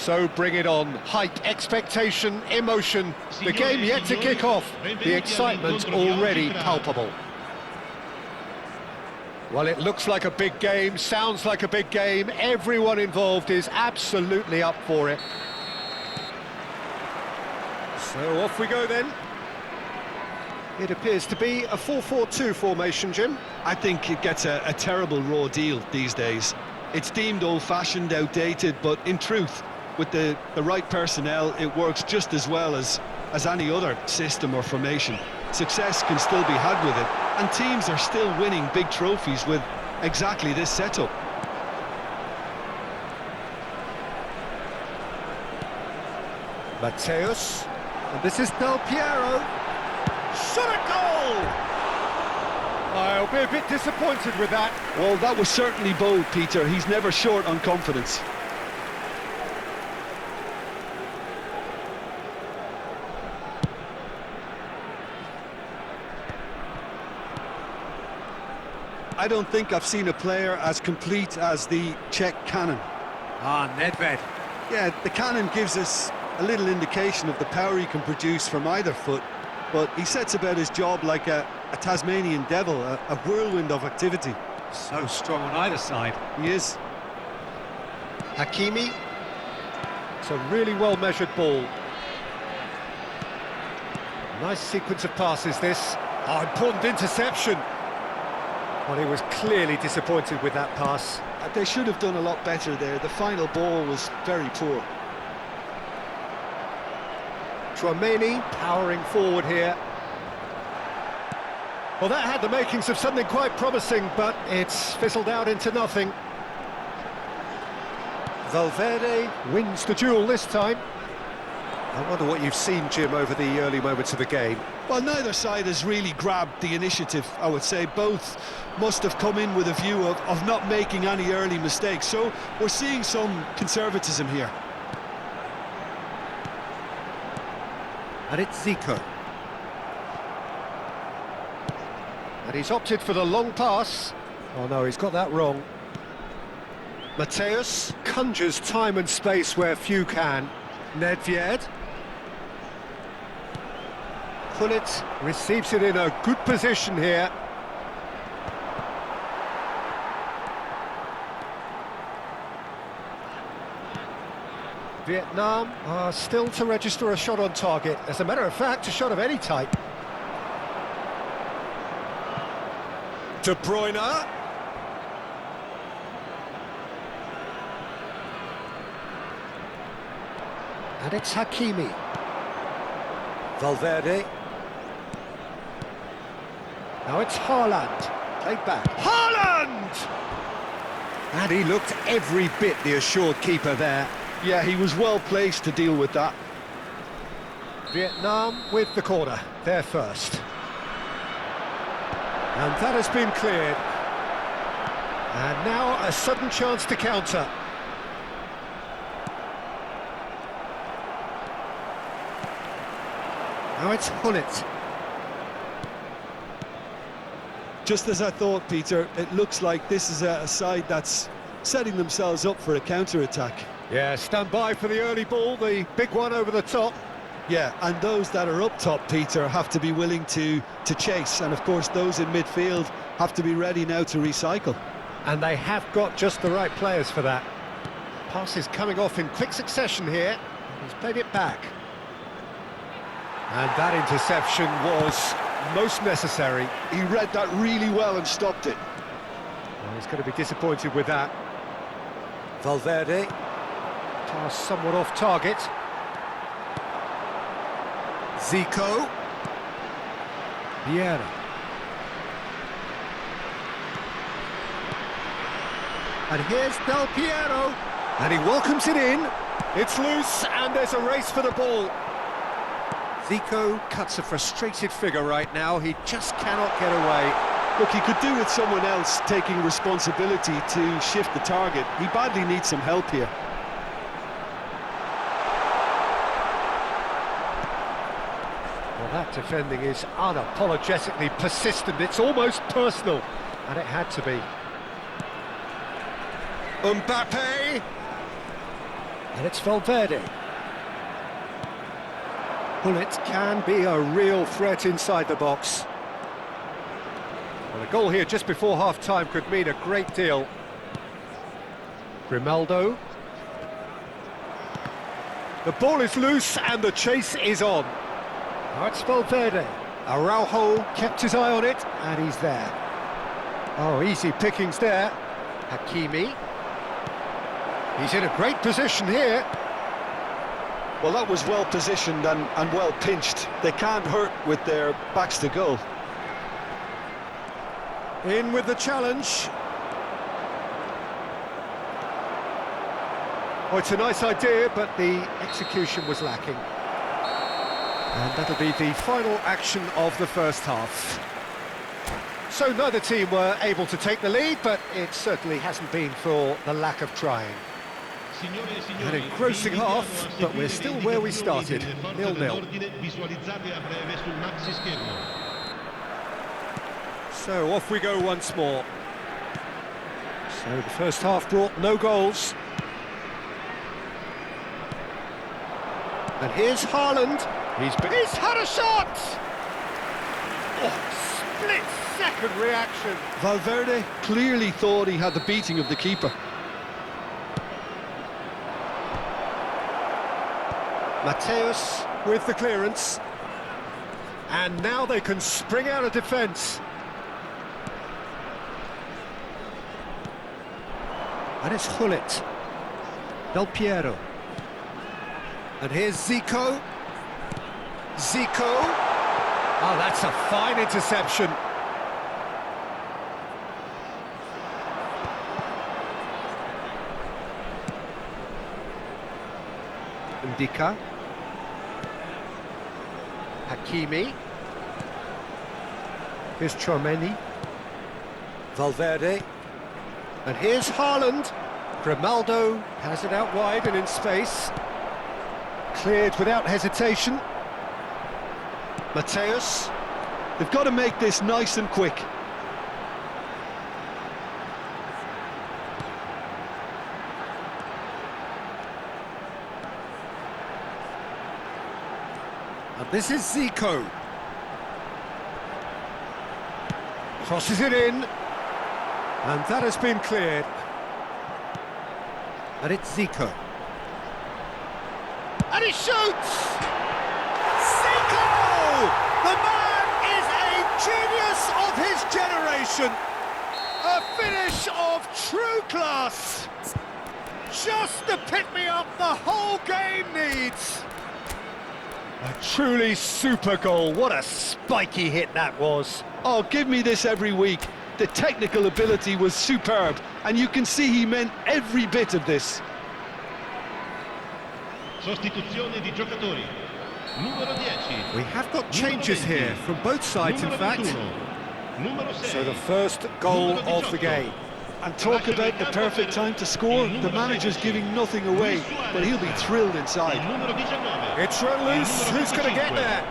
So bring it on. Hype, expectation, emotion. The game yet to kick off. The excitement already palpable. Well, it looks like a big game, sounds like a big game. Everyone involved is absolutely up for it. So off we go then. It appears to be a 4-4-2 formation, Jim. I think it gets a terrible raw deal these days. It's deemed old-fashioned, outdated, but in truth, with the right personnel, it works just as well as any other system or formation. Success can still be had with it, and teams are still winning big trophies with exactly this setup. Matthäus, and this is Del Piero. Shot a goal! I'll be a bit disappointed with that. Well, that was certainly bold, Peter. He's never short on confidence. I don't think I've seen a player as complete as the Czech cannon. Ah, Nedved. Yeah, the cannon gives us a little indication of the power he can produce from either foot, but he sets about his job like a Tasmanian devil, a whirlwind of activity. So strong on either side. He is. Hakimi. It's a really well-measured ball. Nice sequence of passes, this. Oh, important interception. Well, he was clearly disappointed with that pass. They should have done a lot better there. The final ball was very poor. Tchouaméni powering forward here. Well, that had the makings of something quite promising, but it's fizzled out into nothing. Valverde wins the duel this time. I wonder what you've seen, Jim, over the early moments of the game. Well, neither side has really grabbed the initiative, I would say. Both must have come in with a view of not making any early mistakes. So we're seeing some conservatism here. And it's Zico. And he's opted for the long pass. Oh no, he's got that wrong. Matthäus conjures time and space where few can. Nedved. Gullit receives it in a good position here. Vietnam are still to register a shot on target. As a matter of fact, a shot of any type. De Bruyne. And it's Hakimi. Valverde. Now it's Haaland. Played back. Haaland! And he looked every bit the assured keeper there. Yeah, he was well placed to deal with that. Vietnam with the corner, they're first. And that has been cleared. And now a sudden chance to counter. Now it's Gullit. Just as I thought, Peter, it looks like this is a side that's setting themselves up for a counter-attack. Yeah, stand by for the early ball, the big one over the top. Yeah, and those that are up top, Peter, have to be willing to chase. And, of course, those in midfield have to be ready now to recycle. And they have got just the right players for that. Passes coming off in quick succession here. He's played it back. And that interception was most necessary. He read that really well and stopped it. Well, he's going to be disappointed with that. Valverde. Pass somewhat off target. Zico. Vieira. And here's Del Piero. And he welcomes it in. It's loose, and there's a race for the ball. Zico cuts a frustrated figure right now. He just cannot get away. Look, he could do with someone else taking responsibility to shift the target. He badly needs some help here. Well, that defending is unapologetically persistent. It's almost personal, and it had to be. Mbappe. And it's Valverde. Bullet can be a real threat inside the box. Well, a goal here just before half-time could mean a great deal. Grimaldo. The ball is loose and the chase is on. Now it's Valverde. Araujo kept his eye on it and he's there. Oh, easy pickings there. Hakimi. He's in a great position here. Well, that was well positioned and well pinched. They can't hurt with their backs to goal. In with the challenge. Oh, it's a nice idea, but the execution was lacking. And that'll be the final action of the first half. So neither team were able to take the lead, but it certainly hasn't been for the lack of trying. An engrossing half, but we're still where we started, 0-0. So off we go once more. So the first half brought no goals. And here's Haaland. He's had a shot! Oh, split-second reaction. Valverde clearly thought he had the beating of the keeper. Mateus with the clearance. And now they can spring out of defence. And it's Gullit. Del Piero. And here's Zico. Zico. Oh, that's a fine interception. Ndika. Hakimi. Here's Chormeni. Valverde. And here's Haaland. Grimaldo has it out wide and in space. Cleared without hesitation. Mateus. They've got to make this nice and quick. And this is Zico. Crosses it in. And that has been cleared. And it's Zico. And he shoots! Zico! The man is a genius of his generation. A finish of true class. Just the pick-me-up the whole game needs. A truly super goal. What a spiky hit that was. Oh, give me this every week. The technical ability was superb, and you can see he meant every bit of this. Sostituzione di giocatori. Numero 10. We have got changes here from both sides, in fact. So the first goal of the game. And talk about the perfect time to score. The manager's giving nothing away, but he'll be thrilled inside. It's run loose. Who's going to get there?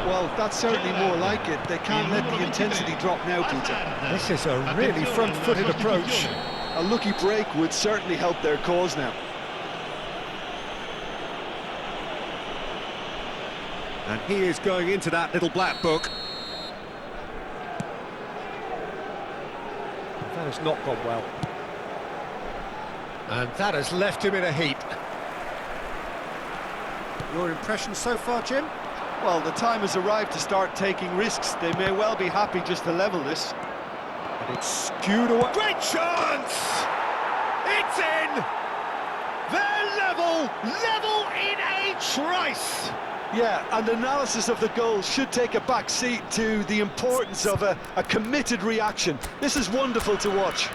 Well, that's certainly more like it. They can't let the intensity drop now, Peter. This is a really front-footed approach. A lucky break would certainly help their cause now. And he is going into that little black book. That has not gone well. And that has left him in a heap. Your impression so far, Jim? Well, the time has arrived to start taking risks. They may well be happy just to level this. And it's skewed away. Great chance! It's in! They're level in a trice! Yeah, and analysis of the goal should take a back seat to the importance of a committed reaction. This is wonderful to watch.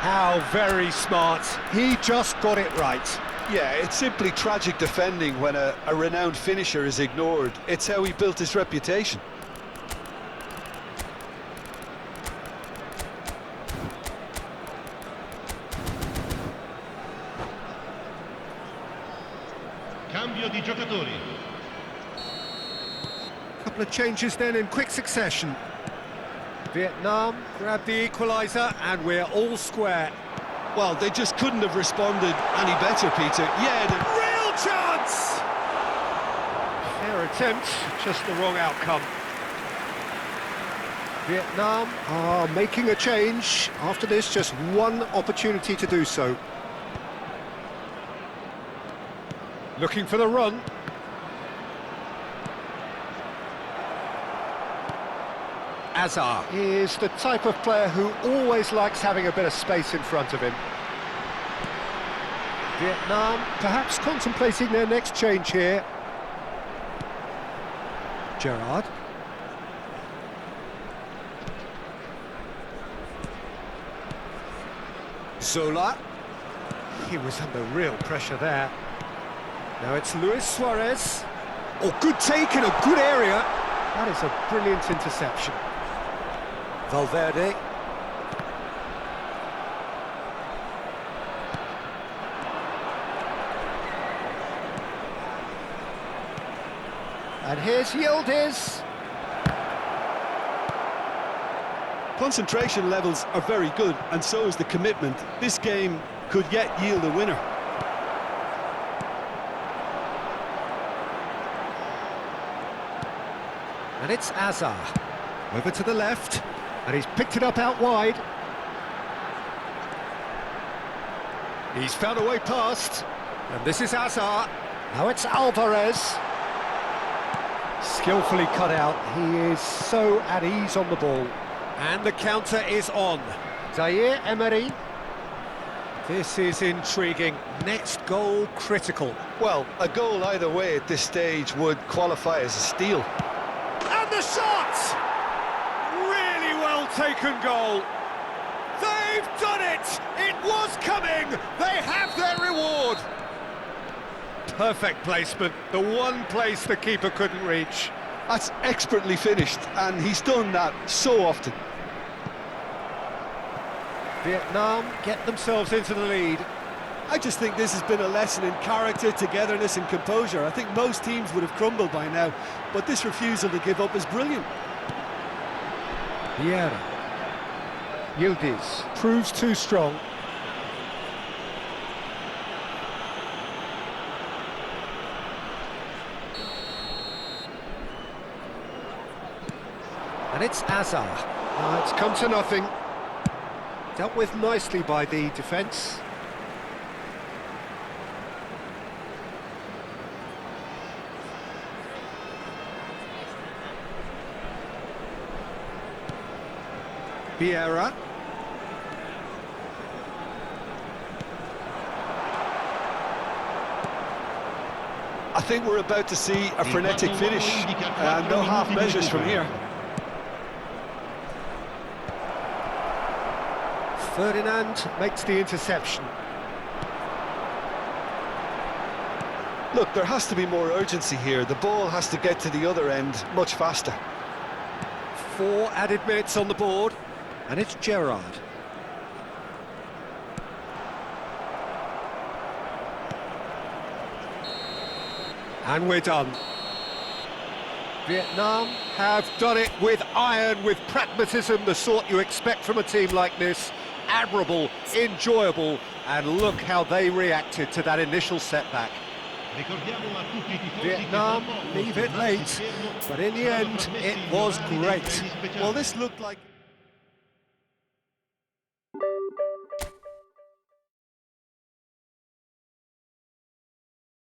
How very smart. He just got it right. Yeah, it's simply tragic defending when a renowned finisher is ignored. It's how he built his reputation. Cambio di giocatori. Couple of changes then in quick succession. Vietnam grab the equaliser and we're all square. Well, they just couldn't have responded any better, Peter. Yeah, Real chance! Fair attempt, just the wrong outcome. Vietnam are making a change. After this, just one opportunity to do so. Looking for the run. Azar is the type of player who always likes having a bit of space in front of him. Vietnam perhaps contemplating their next change here. Gerrard. Zola. He was under real pressure there. Now it's Luis Suarez. Oh, good take in a good area. That is a brilliant interception. Valverde. And here's Yildiz. concentration levels are very good, and so is the commitment. This game could yet yield a winner. And it's Azar. Over to the left, and he's picked it up out wide. He's found a way past, and this is Azar. Now it's Alvarez. Skillfully cut out. He is so at ease on the ball. And the counter is on. Zaire Emery. This is intriguing. Next goal critical. Well, a goal either way at this stage would qualify as a steal. And the shot! Really well taken goal. They've done it! It was coming! They have their reward! Perfect placement, the one place the keeper couldn't reach. That's expertly finished, and he's done that so often. Vietnam get themselves into the lead. I just think this has been a lesson in character, togetherness and composure. I think most teams would have crumbled by now, but this refusal to give up is brilliant. Vieira. Yildiz proves too strong. And it's Azar. It's come to nothing. Dealt with nicely by the defence. Vieira. I think we're about to see a frenetic finish, and no half measures from here. Ferdinand makes the interception. Look, there has to be more urgency here. The ball has to get to the other end much faster. 4 added minutes on the board, and it's Gerrard. And we're done. Vietnam have done it with iron, with pragmatism, the sort you expect from a team like this. Admirable, enjoyable, and look how they reacted to that initial setback. Vietnam leave it late, but in the end, it was great. Well, this looked like...